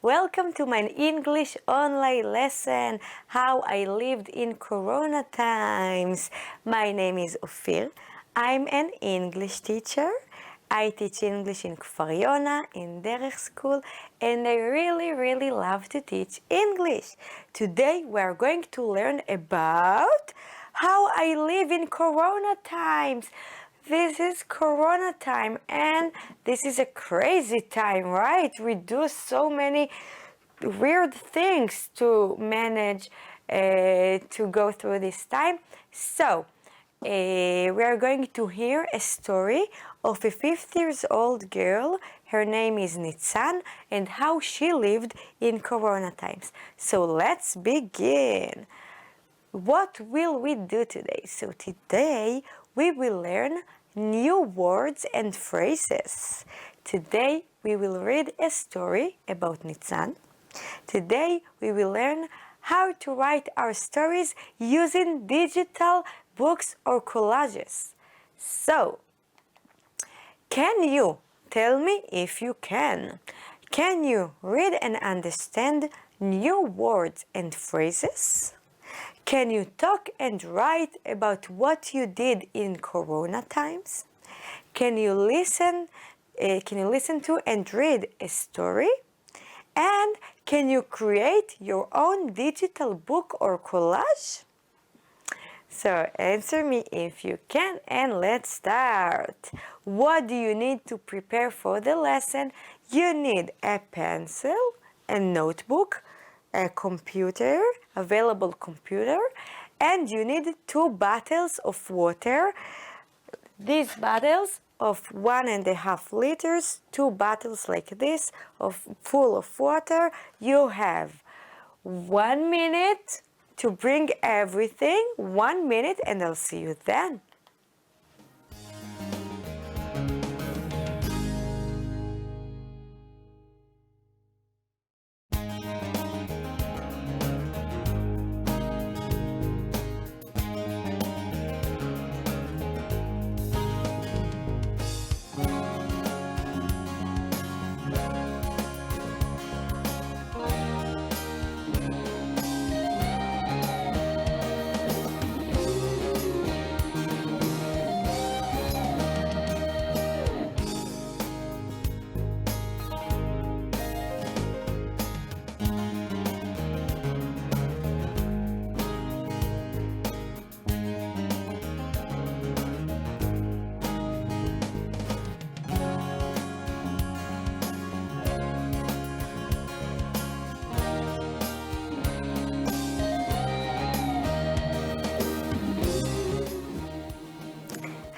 Welcome to my English online lesson, How I Lived in Corona Times. My name is Ophir. I'm an English teacher. I teach English in Kfar Yona, in Derech School, and I really love to teach English. Today we are going to learn about how I live in Corona times. This is Corona time and this is a crazy time, right? We do so many weird things to manage to go through this time. So we are going to hear a story of a 50-year-old girl. Her name is Nitzan and how she lived in Corona times. So let's begin. What will we do today? So today we will learn new words and phrases. Today we will read a story about Nitzan. Today we will learn how to write our stories using digital books or collages. So, can you tell me if you can? Can you read and understand new words and phrases? Can you talk and write about what you did in Corona times? Can you listen to and read a story? And can you create your own digital book or collage? So answer me if you can and let's start. What do you need to prepare for the lesson? You need a pencil, a notebook, a computer, available computer, and you need 2 bottles of water. These bottles of 1.5 liters, 2 bottles like this full of water. You have 1 minute to bring everything, 1 minute, and I'll see you then.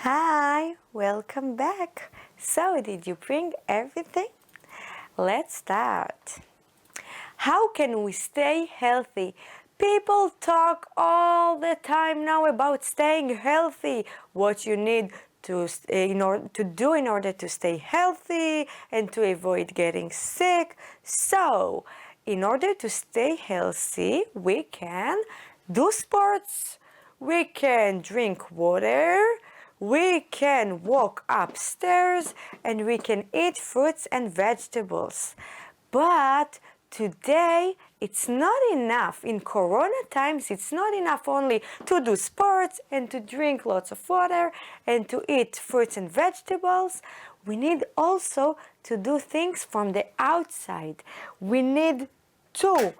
Hi, welcome back. So, did you bring everything? Let's start. How can we stay healthy? People talk all the time now about staying healthy, what you need to do in order to stay healthy and to avoid getting sick. So, in order to stay healthy, we can do sports, we can drink water, we can walk upstairs, and we can eat fruits and vegetables. But today, it's not enough. In Corona times, it's not enough only to do sports and to drink lots of water and to eat fruits and vegetables. We need also to do things from the outside. We need to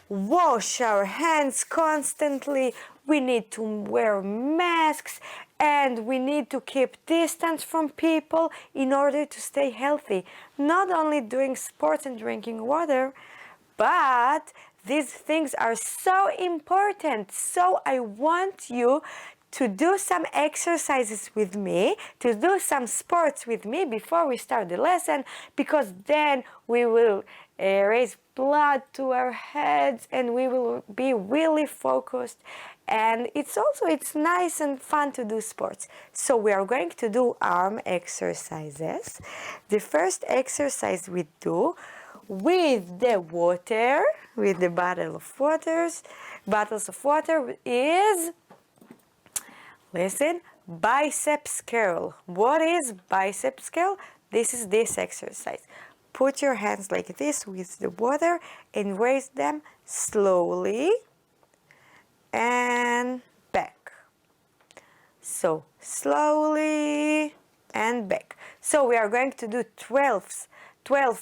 wash our hands constantly. We need to wear masks and we need to keep distance from people in order to stay healthy. Not only doing sports and drinking water, but these things are so important. So I want you to do some exercises with me, to do some sports with me before we start the lesson, because then we will raise blood to our heads and we will be really focused. And it's nice and fun to do sports. So we are going to do arm exercises. The first exercise we do with the water, with the bottles of water is, listen, biceps curl. What is biceps curl? This is this exercise. put your hands like this with the water and raise them slowly and back. So slowly and back. So we are going to do 12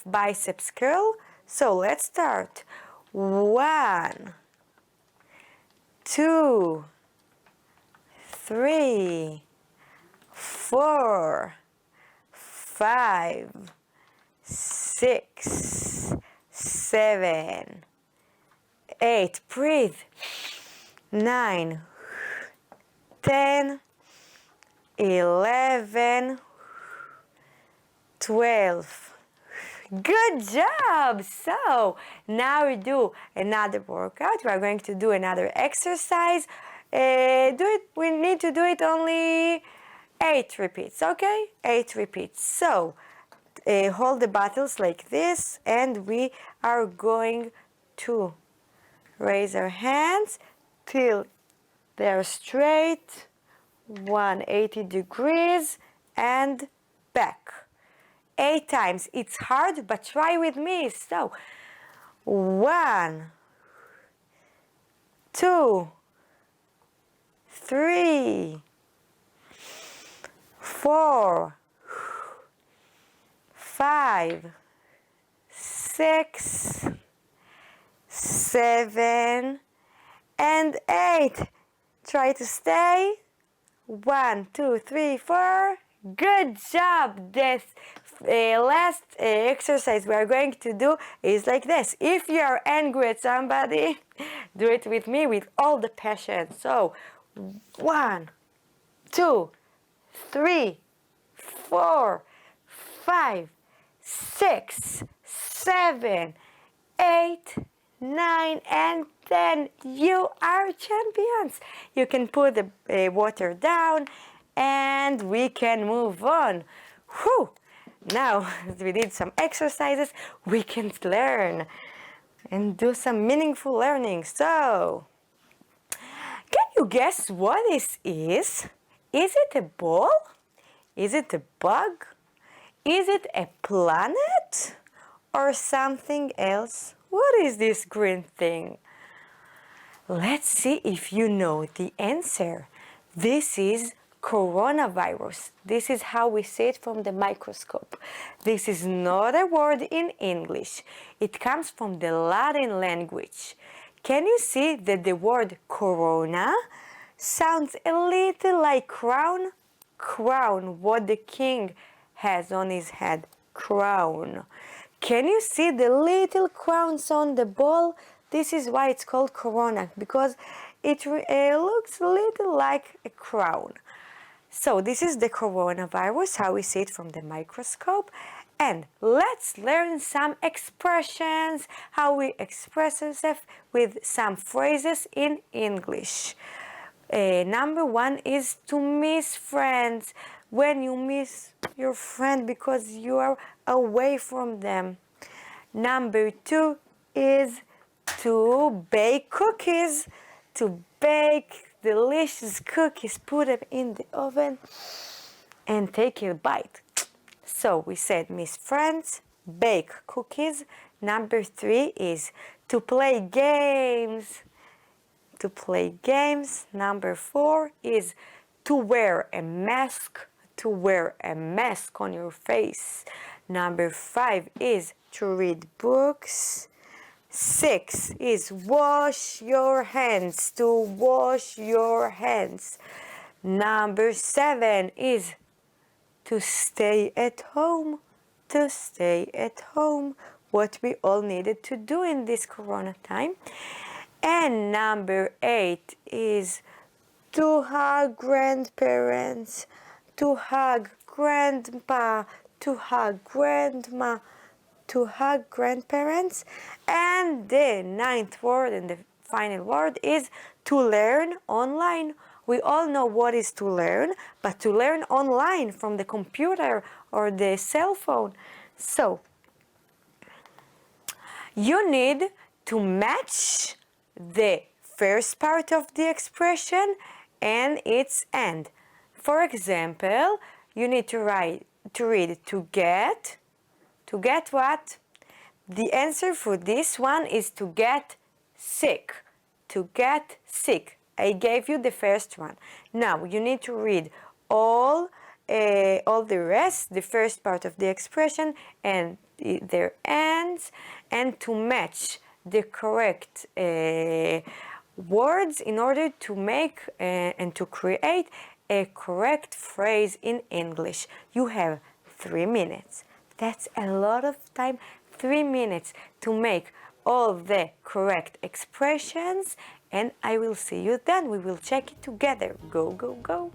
biceps curl. So let's start. 1, 2, 3, 4, 5, 6, 7, 8. Breathe. 9, 10, 11, 12. Good job! So now we do another workout. We are going to do another exercise. We need to do it only 8 repeats, okay? 8 repeats. So hold the bottles like this, and we are going to raise our hands till they're straight, 180 degrees, and back. 8 times. It's hard, but try with me. So 1, 2, 3, 4, 5, 6, 7, and 8. Try to stay. 1, 2, 3, 4. Good job! This last exercise we are going to do is like this. If you are angry at somebody, do it with me with all the passion. So 1, 2, 3, 4, 5, 6, 7, 8, 9, and 10. You are champions. You can put the water down and we can move on. Whew. Now we did some exercises, we can learn and do some meaningful learning. So, can you guess what this is? Is it a ball? Is it a bug? Is it a planet? Or something else? What is this green thing? Let's see if you know the answer. This is coronavirus. This is how we see it from the microscope. This is not a word in English. It comes from the Latin language. Can you see that the word corona sounds a little like crown? Crown, what the king has on his head. Crown. Can you see the little crowns on the ball? This is why it's called corona, because it looks a little like a crown. So this is the coronavirus, how we see it from the microscope. And let's learn some expressions, how we express ourselves with some phrases in English. Number 1 is to miss friends. When you miss your friend because you are away from them. Number 2 is to bake cookies. To bake delicious cookies, put them in the oven and take a bite. So we said miss friends, bake cookies. Number 3 is to play games. To play games. Number 4 is to wear a mask. To wear a mask on your face. Number 5 is to read books. 6 is wash your hands, to wash your hands. Number 7 is to stay at home, to stay at home. What we all needed to do in this corona time. And number 8 is to hug grandparents, to hug grandpa, to hug grandma, to hug grandparents. And the 9th word and the final word is to learn online. We all know what is to learn, but to learn online from the computer or the cell phone. So, you need to match the first part of the expression and its end. For example, you need to read to To get what? The answer for this one is to get sick. To get sick. I gave you the first one. Now you need to read all the rest, the first part of the expression and their ends, and to match the correct words in order to make and to create a correct phrase in English. You have 3 minutes. That's a lot of time. 3 minutes to make all the correct expressions, and I will see you then. We will check it together. Go, go, go.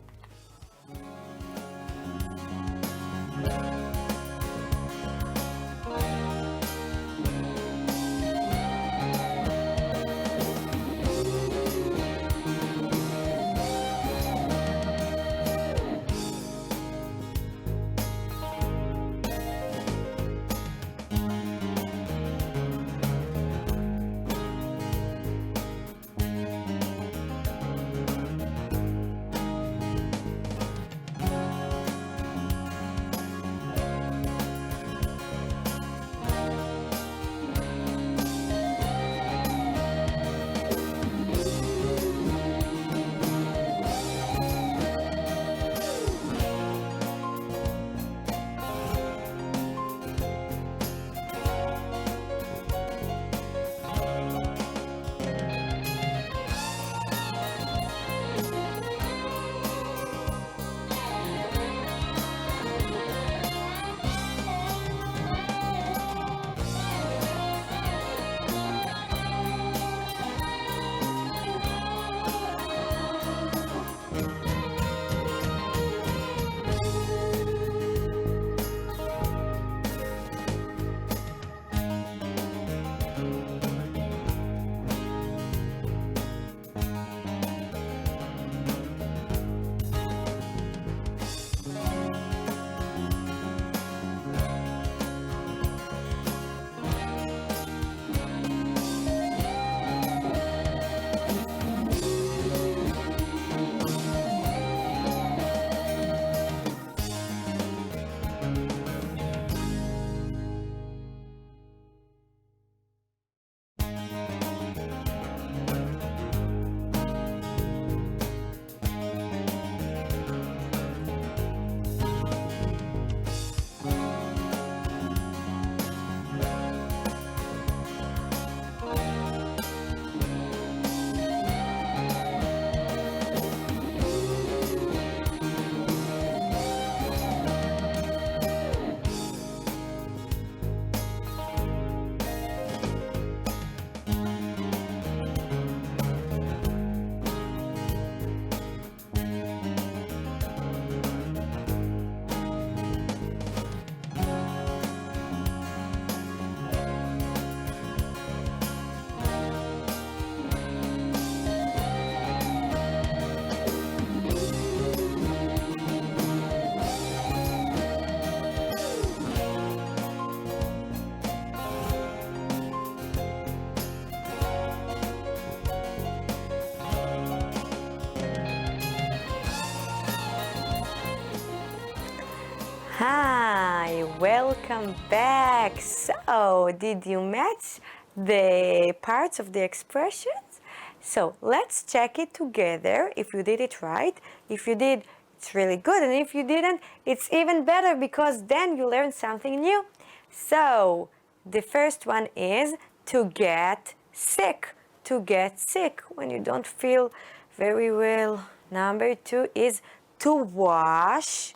Hi, welcome back. So, did you match the parts of the expressions? So, let's check it together if you did it right. If you did, it's really good. And if you didn't, it's even better because then you learned something new. So, the first one is to get sick. To get sick when you don't feel very well. Number 2 is to wash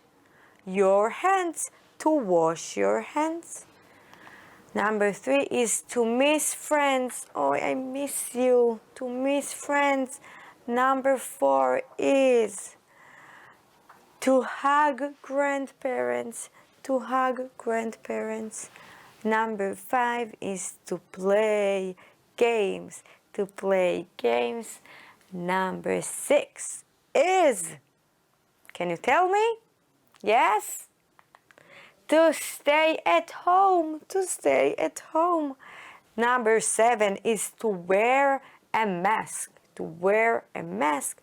your hands. To wash your hands. Number 3 is to miss friends. Oh, I miss you. To miss friends. Number 4 is to hug grandparents. To hug grandparents. Number 5 is to play games. To play games. Number 6 is, can you tell me? Yes? To stay at home. To stay at home. Number 7 is to wear a mask. To wear a mask.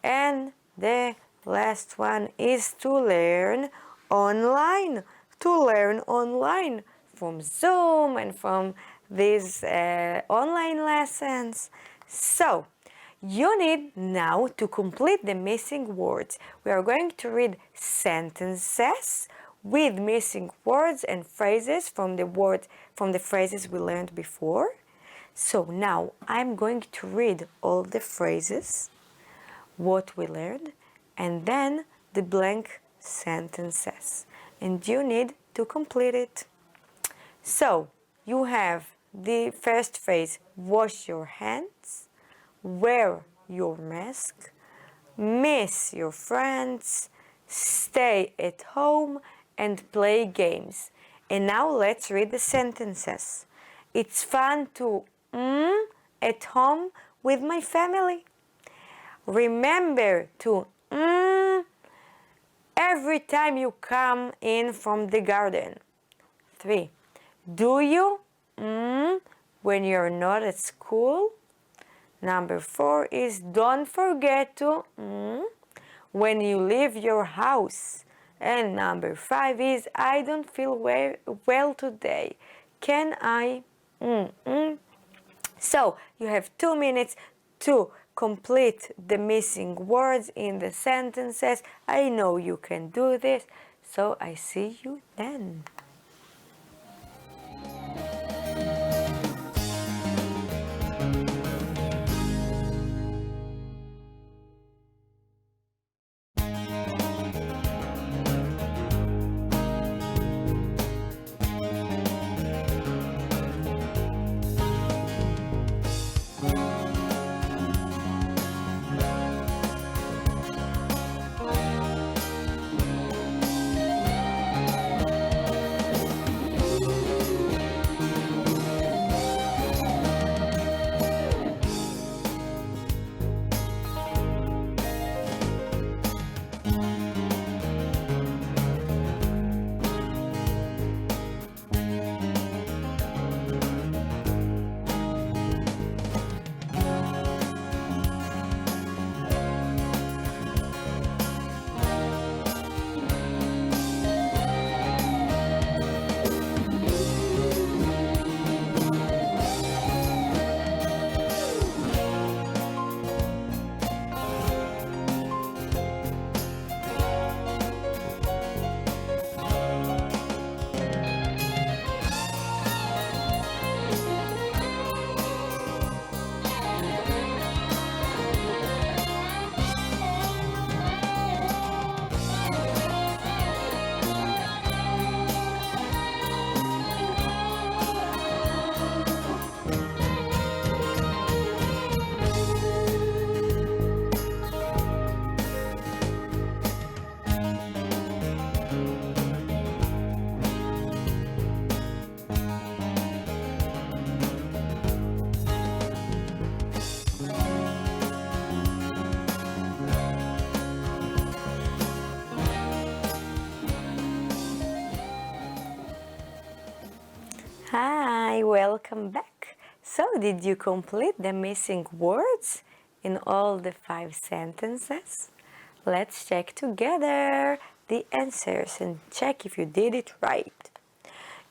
And the last one is to learn online. To learn online. from Zoom and from these online lessons. So, you need now to complete the missing words. We are going to read sentences with missing words and phrases from the phrases we learned before. So now I'm going to read all the phrases, what we learned, and then the blank sentences. And you need to complete it. So you have the first phrase, wash your hands, wear your mask, miss your friends, stay at home, and play games. And now let's read the sentences. It's fun to at home with my family. Remember to every time you come in from the garden. 3. Do you when you're not at school? Number 4 is don't forget to when you leave your house. And number 5 is I don't feel well today. Can I? So you have 2 minutes to complete the missing words in the sentences. I know you can do this. So I see you then. Hi, welcome back. So, did you complete the missing words in all the 5 sentences? Let's check together the answers and check if you did it right.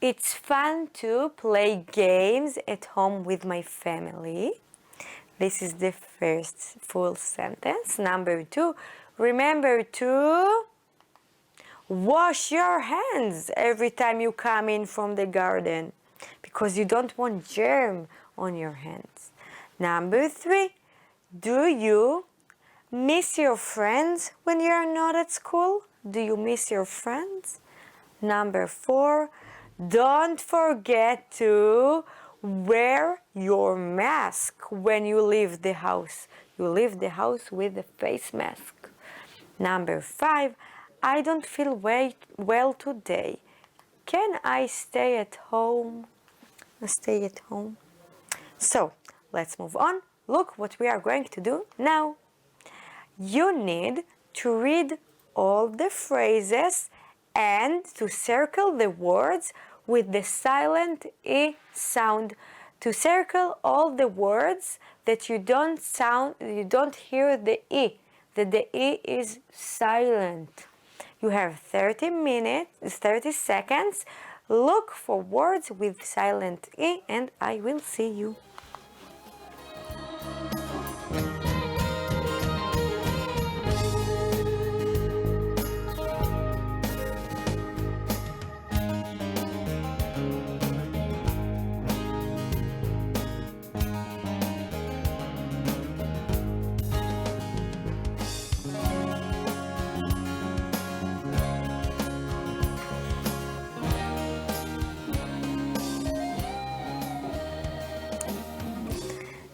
It's fun to play games at home with my family. This is the first full sentence. Number 2, remember to wash your hands every time you come in from the garden, because you don't want germ on your hands. Number 3, do you miss your friends when you are not at school? Do you miss your friends? Number 4, don't forget to wear your mask when you leave the house. You leave the house with a face mask. Number 5, I don't feel well today. Can I stay at home? Stay at home. So, let's move on. Look what we are going to do now. You need to read all the phrases and to circle the words with the silent E sound. To circle all the words that you don't hear the E, that the E is silent. You have 30 seconds. look for words with silent E, and I will see you.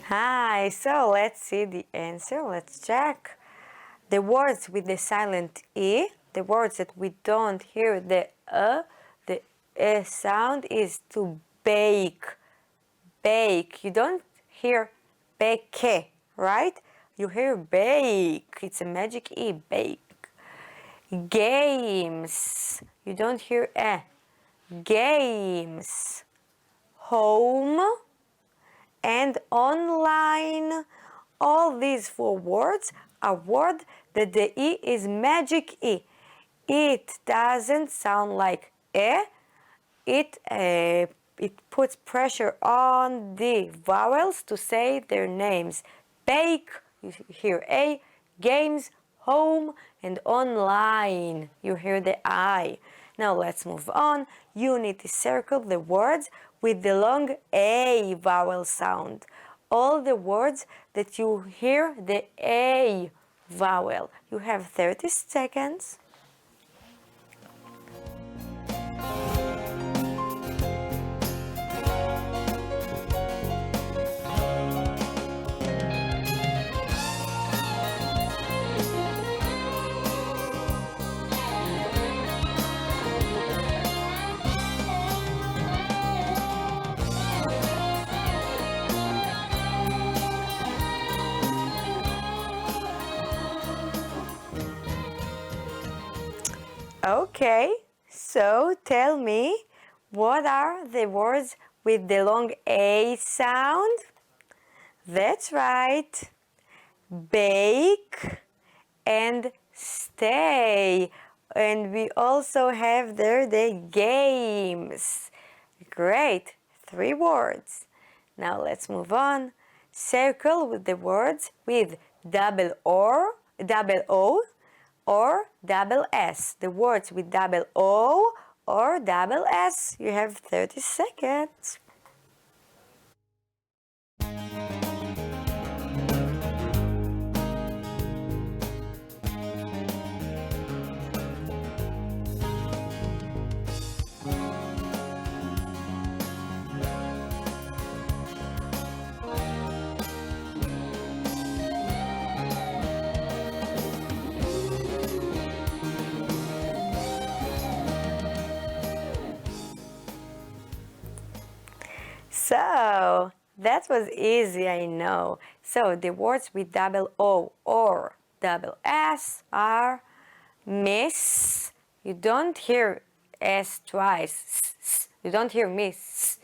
Hi, so let's see the answer. Let's check. The words with the silent E, the words that we don't hear the sound is to bake. Bake. You don't hear bake, right? You hear bake. It's a magic E, bake. Games. You don't hear E. Games. Home and online. All these four words are words that the E is magic E. It doesn't sound like E. It puts pressure on the vowels to say their names. Bake, you hear A. Games, home, and online, you hear the I. Now let's move on. You need to circle the words with the long A vowel sound. All the words that you hear the A vowel. You have 30 seconds. Okay, so tell me, what are the words with the long A sound? That's right. Bake and stay. And we also have there the games. Great, 3 words. Now let's move on. Circle with the words with double O, or double S. The words with double O or double S. You have 30 seconds. So, that was easy, I know. So, the words with double O or double S are miss. You don't hear S twice. You don't hear miss.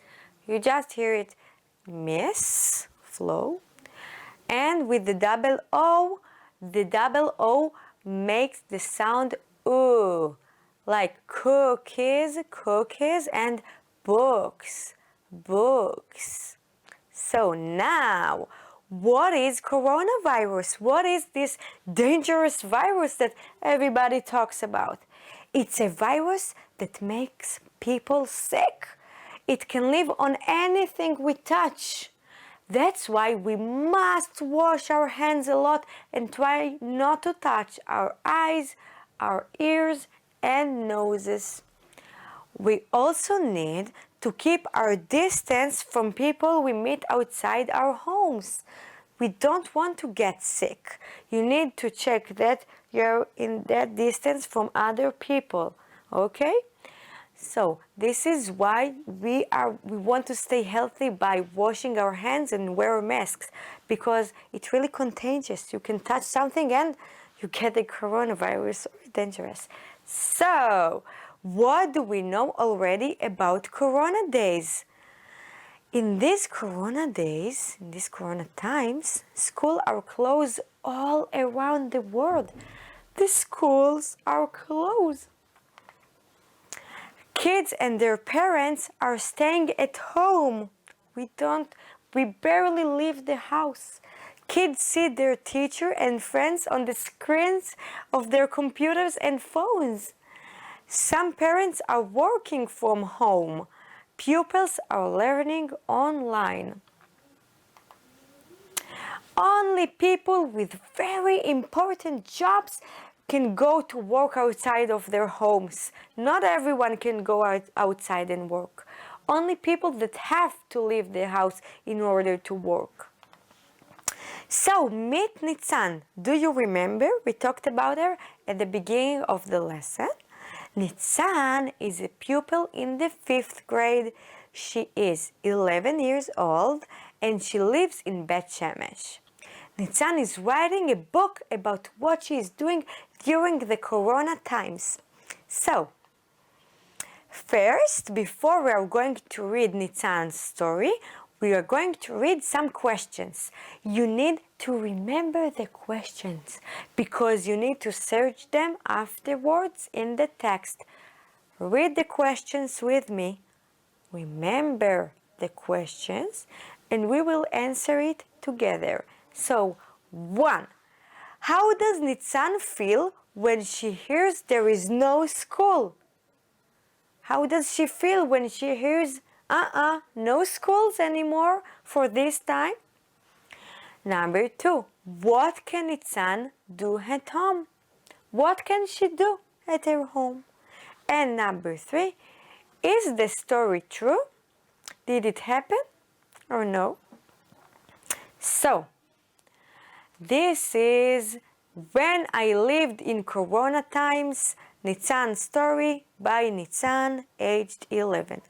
You just hear it miss, flow. And with the double O makes the sound oo, like cookies, cookies, and books, books. So now, what is coronavirus? What is this dangerous virus that everybody talks about? It's a virus that makes people sick. It can live on anything we touch. That's why we must wash our hands a lot and try not to touch our eyes, our ears, and noses. We also need to keep our distance from people we meet outside our homes. We don't want to get sick. You need to check that you're in that distance from other people, okay? So this is why we want to stay healthy by washing our hands and wear masks, because it's really contagious. You can touch something and you get the coronavirus. Dangerous. So, what do we know already about Corona days? In these Corona days, in these Corona times, schools are closed all around the world. The schools are closed. Kids and their parents are staying at home. We barely leave the house. Kids see their teacher and friends on the screens of their computers and phones. Some parents are working from home. Pupils are learning online. Only people with very important jobs can go to work outside of their homes. Not everyone can go outside and work. Only people that have to leave their house in order to work. So, meet Nitzan. Do you remember? We talked about her at the beginning of the lesson. Nitzan is a pupil in the 5th grade. She is 11 years old and she lives in Bet Shemesh. Nitzan is writing a book about what she is doing during the Corona times. So, first, before we are going to read Nitzan's story, we are going to read some questions. You need to remember the questions because you need to search them afterwards in the text. Read the questions with me. Remember the questions and we will answer it together. So, 1. How does Nitzan feel when she hears there is no school? How does she feel when she hears, no schools anymore for this time? Number 2, what can Nitzan do at home? What can she do at her home? And number 3, is the story true? Did it happen or no? So, this is When I Lived in Corona Times, Nitzan's story by Nitzan, aged 11.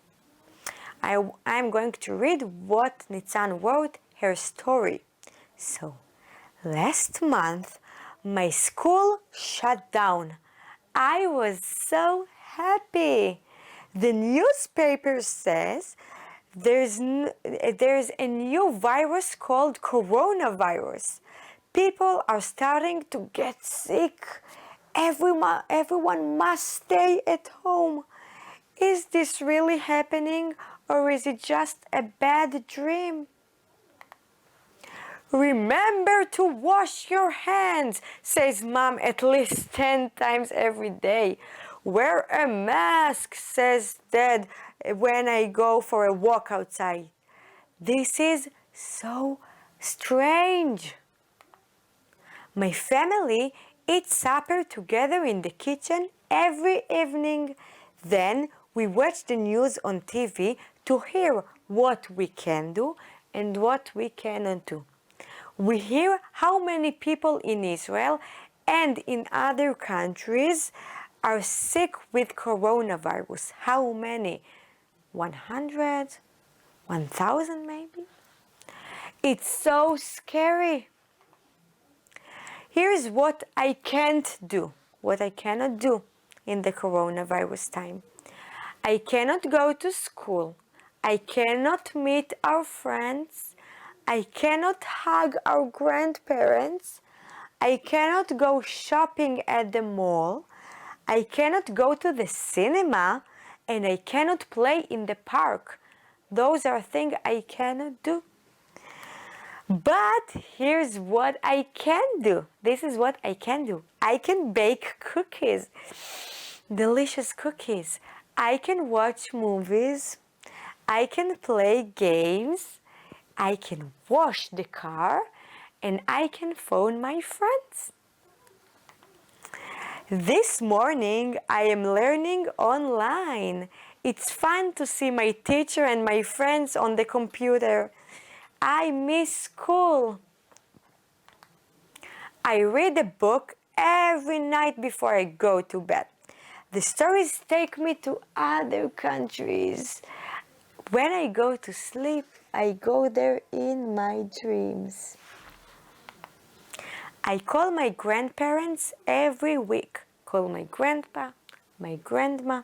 I'm going to read what Nitzan wrote, her story. So, last month, my school shut down. I was so happy. The newspaper says there's a new virus called coronavirus. People are starting to get sick. Everyone must stay at home. Is this really happening or is it just a bad dream? Remember to wash your hands, says Mom at least 10 times every day. Wear a mask, says Dad when I go for a walk outside. This is so strange. My family eats supper together in the kitchen every evening. Then we watch the news on TV to hear what we can do and what we cannot do. We hear how many people in Israel and in other countries are sick with coronavirus. How many? 100? 1,000 maybe? It's so scary. Here's what I can't do, what I cannot do in the coronavirus time. I cannot go to school. I cannot meet our friends. I cannot hug our grandparents. I cannot go shopping at the mall. I cannot go to the cinema. And I cannot play in the park. Those are things I cannot do. But here's what I can do. This is what I can do. I can bake cookies, delicious cookies. I can watch movies. I can play games. I can wash the car. And I can phone my friends. This morning I am learning online. It's fun to see my teacher and my friends on the computer. I miss school. I read a book every night before I go to bed. The stories take me to other countries. When I go to sleep, I go there in my dreams. I call my grandparents every week. Call my grandpa, my grandma.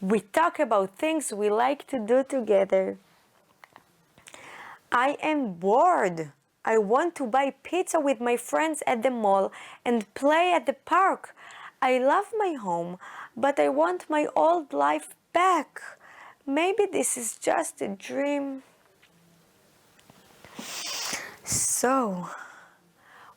We talk about things we like to do together. I am bored. I want to buy pizza with my friends at the mall and play at the park. I love my home, but I want my old life back. Maybe this is just a dream. So,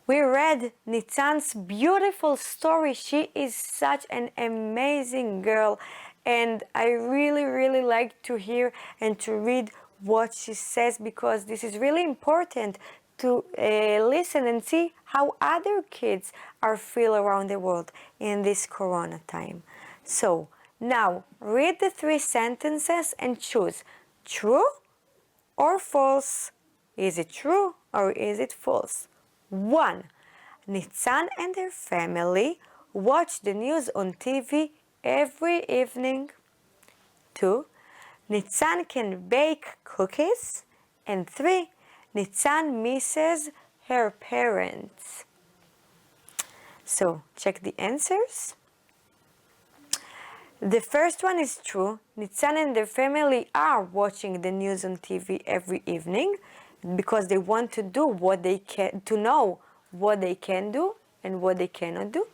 we read Nitzan's beautiful story. She is such an amazing girl, and I really like to hear and to read what she says, because this is really important to listen and see how other kids are feel around the world in this Corona time. So now read the 3 sentences and choose true or false. Is it true or is it false? 1. Nitzan and her family watch the news on TV every evening. 2. Nitzan can bake cookies. And 3. Nitzan misses her parents. So, check the answers. The first one is true. Nitzan and their family are watching the news on TV every evening because they want to do what they can, to know what they can do and what they cannot do.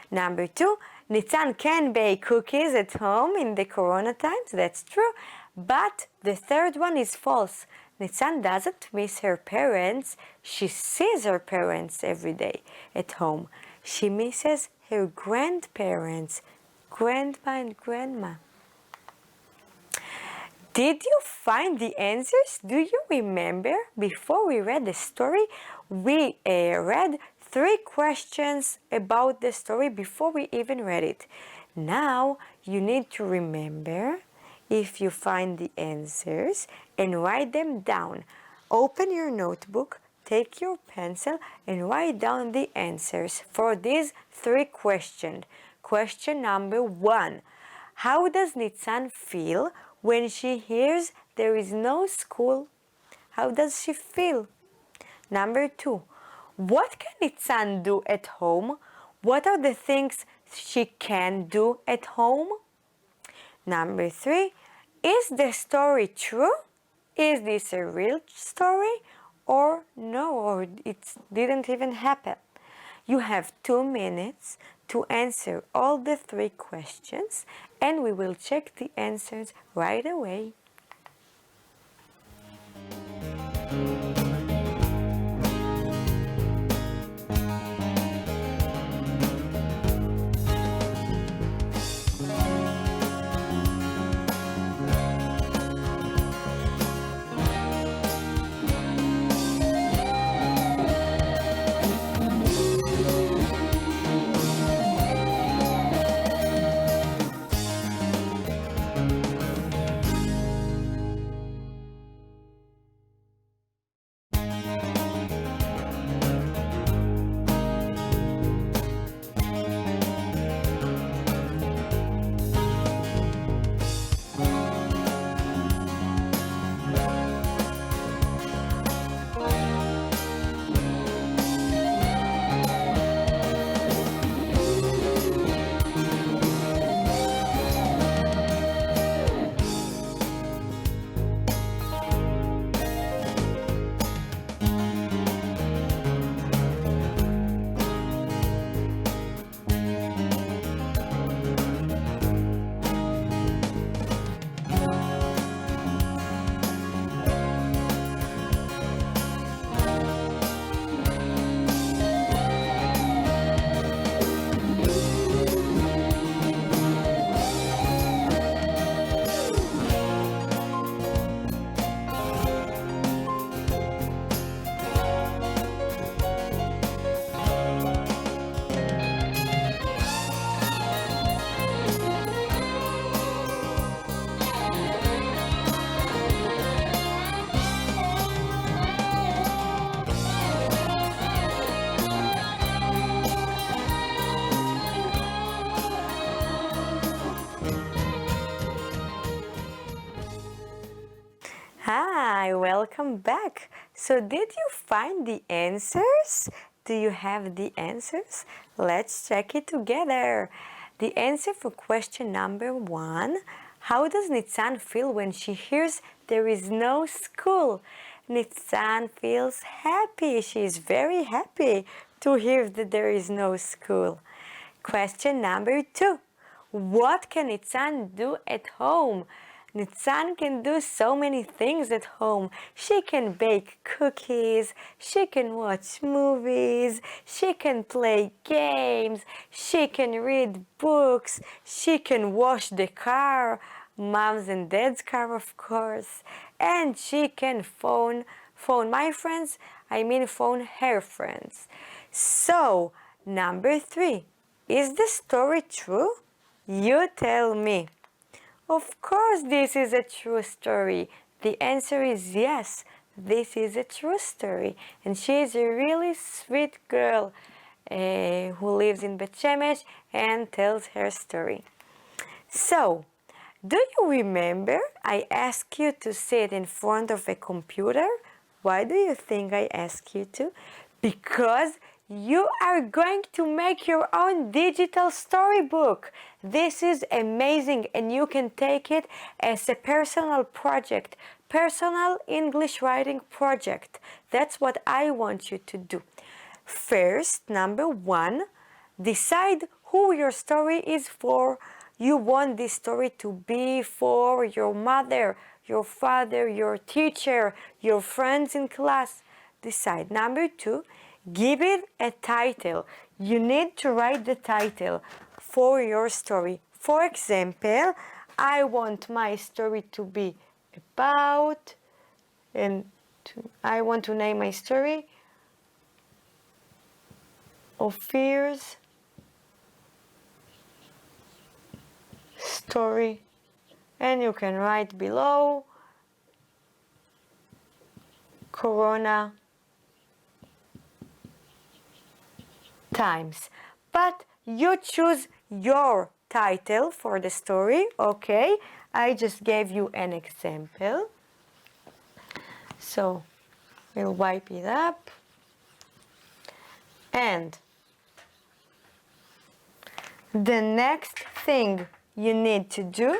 Number 2, Nitzan can bake cookies at home in the Corona times. That's true. But the third one is false. Nitzan doesn't miss her parents. She sees her parents every day at home. She misses her grandparents, grandpa and grandma. Did you find the answers? Do you remember? Before we read the story, we read 3 questions about the story before we even read it. Now you need to remember if you find the answers and write them down. Open your notebook, take your pencil and write down the answers for these 3 questions. Question number 1. How does Nitzan feel when she hears there is no school? How does she feel? Number 2. What can Nitzan do at home? What are the things she can do at home? Number 3. Is the story true? Is this a real story? Or no, or it didn't even happen? You have 2 minutes to answer all the 3 questions, and we will check the answers right away. Hi, welcome back. So did you find the answers? Do you have the answers? Let's check it together. The answer for question number 1, how does Nitzan feel when she hears there is no school? Nitzan feels happy. She is very happy to hear that there is no school. Question number 2, What can Nitzan do at home? Nitzan can do so many things at home. She can bake cookies, she can watch movies, she can play games, she can read books, she can wash the car, mom's and dad's car of course, and she can phone my friends, phone her friends. So, number 3, is the story true? You tell me. Of course, this is a true story. The answer is yes, this is a true story. And she is a really sweet girl who lives in Bet Shemesh and tells her story. So, do you remember I asked you to sit in front of a computer? Why do you think I asked you to? Because you are going to make your own digital storybook. This is amazing and you can take it as a personal project, personal English writing project. That's what I want you to do. First, number 1, decide who your story is for. You want this story to be for your mother, your father, your teacher, your friends in class. Decide. Number 2, give it a title. You need to write the title for your story. For example, I want my story to be about, I want to name my story Ophir's story. And you can write below Corona times. But you choose your title for the story, okay? I just gave you an example. So we'll wipe it up. And the next thing you need to do,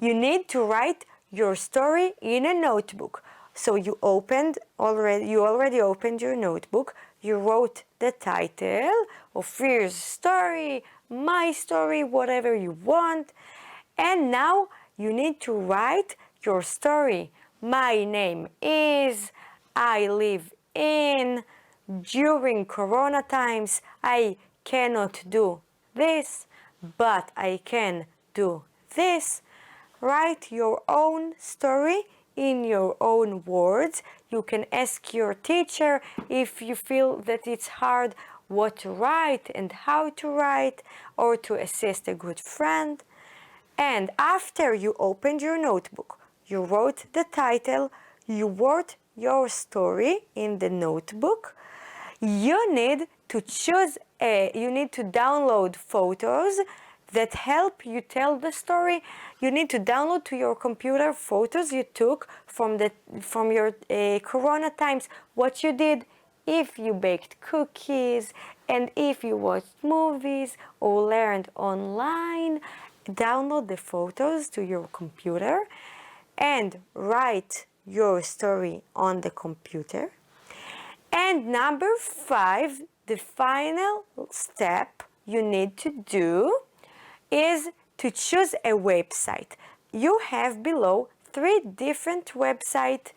you need to write your story in a notebook. So you already opened your notebook, you wrote the title, Ophir's story, my story, whatever you want, and now you need to write your story. My name is, I live in, during Corona times, I cannot do this, but I can do this. Write your own story in your own words. You can ask your teacher if you feel that it's hard what to write and how to write, or to assist a good friend. And after you opened your notebook, you wrote the title, you wrote your story in the notebook, you need to download photos that help you tell the story. You need to download to your computer photos you took from your Corona times, what you did, if you baked cookies, and if you watched movies or learned online. Download the photos to your computer and write your story on the computer. And number 5, the final step you need to do is to choose a website. You have below 3 different websites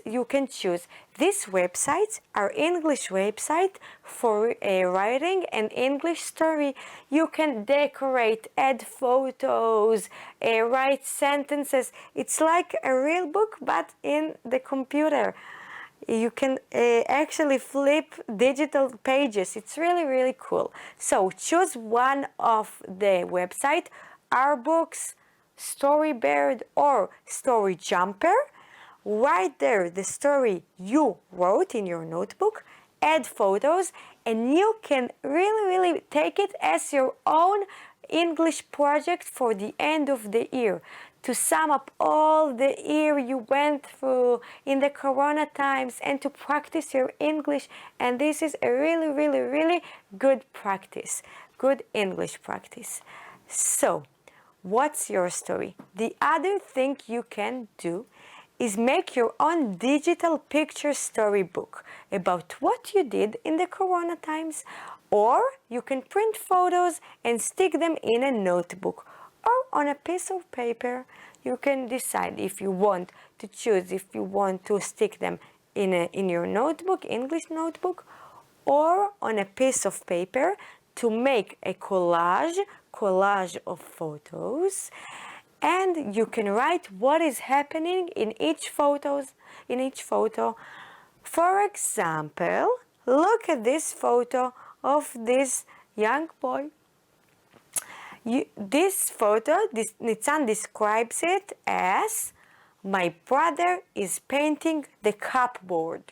you can choose. These websites are English websites for writing an English story. You can decorate, add photos, write sentences. It's like a real book but in the computer. You can actually flip digital pages. It's really, really cool. So choose one of the website, Our Books, Storybird, or Story Jumper. Write there the story you wrote in your notebook, add photos, and you can really, really take it as your own English project for the end of the year. To sum up all the year you went through in the Corona times and to practice your English. And this is a really, really, really good practice, good English practice. So, what's your story? The other thing you can do is make your own digital picture storybook about what you did in the Corona times, or you can print photos and stick them in a notebook or on a piece of paper. You can decide if you want to choose if you want to stick them in your notebook, English notebook, or on a piece of paper to make a collage of photos. And you can write what is happening in each photo. For example, look at this photo of this young boy. This photo, Nitzan describes it as, my brother is painting the cupboard.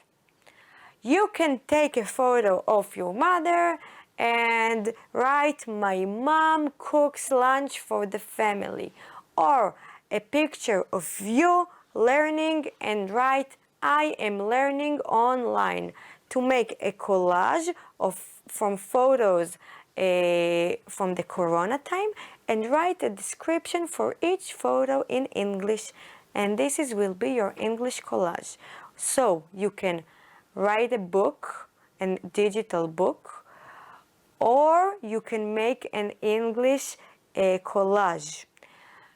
You can take a photo of your mother and write, my mom cooks lunch for the family. Or a picture of you learning and write, I am learning online. To make a collage from photos from the Corona time and write a description for each photo in English. And this will be your English collage. So you can write a book, a digital book, or you can make an English collage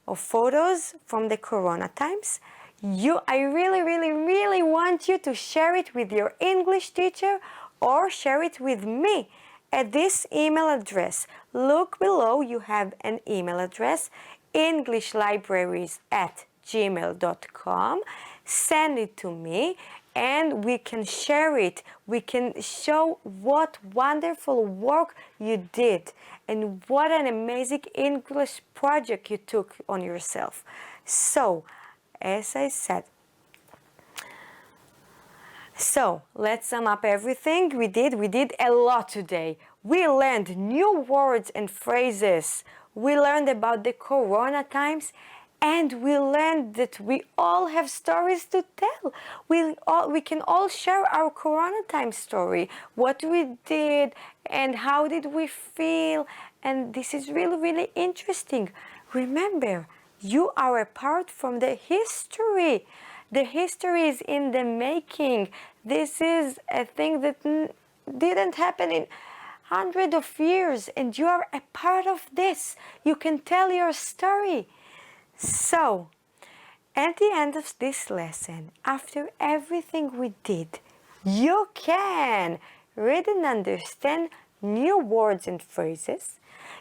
of photos from the Corona times. I really want you to share it with your English teacher or share it with me at this email address. Look below, you have an email address, englishlibraries@gmail.com. Send it to me and we can share it. We can show what wonderful work you did and what an amazing English project you took on yourself. So, as I said, let's sum up everything we did. We did a lot today. We learned new words and phrases. We learned about the Corona times, and we learned that we all have stories to tell. We can all share our Corona time story, what we did and how did we feel. And this is really interesting. Remember, you are a part from the history. The history is in the making. This is a thing that didn't happen in hundreds of years, and you are a part of this. You can tell your story. So, at the end of this lesson, after everything we did, you can read and understand new words and phrases.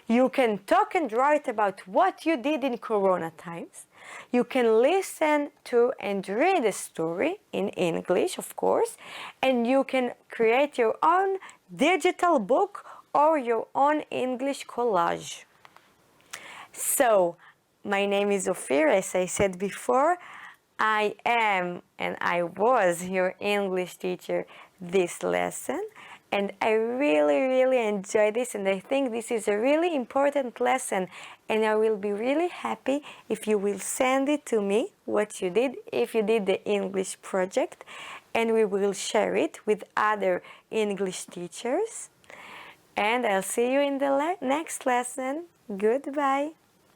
You can talk and write about what you did in Corona times. You can listen to and read a story in English, of course, and you can create your own digital book or your own English collage. So, my name is Ophir, as I said before. I am and I was your English teacher this lesson. And I really enjoy this, and I think this is a really important lesson, and I will be really happy if you will send it to me, what you did, if you did the English project, and we will share it with other English teachers. And I'll see you in the next lesson. Goodbye.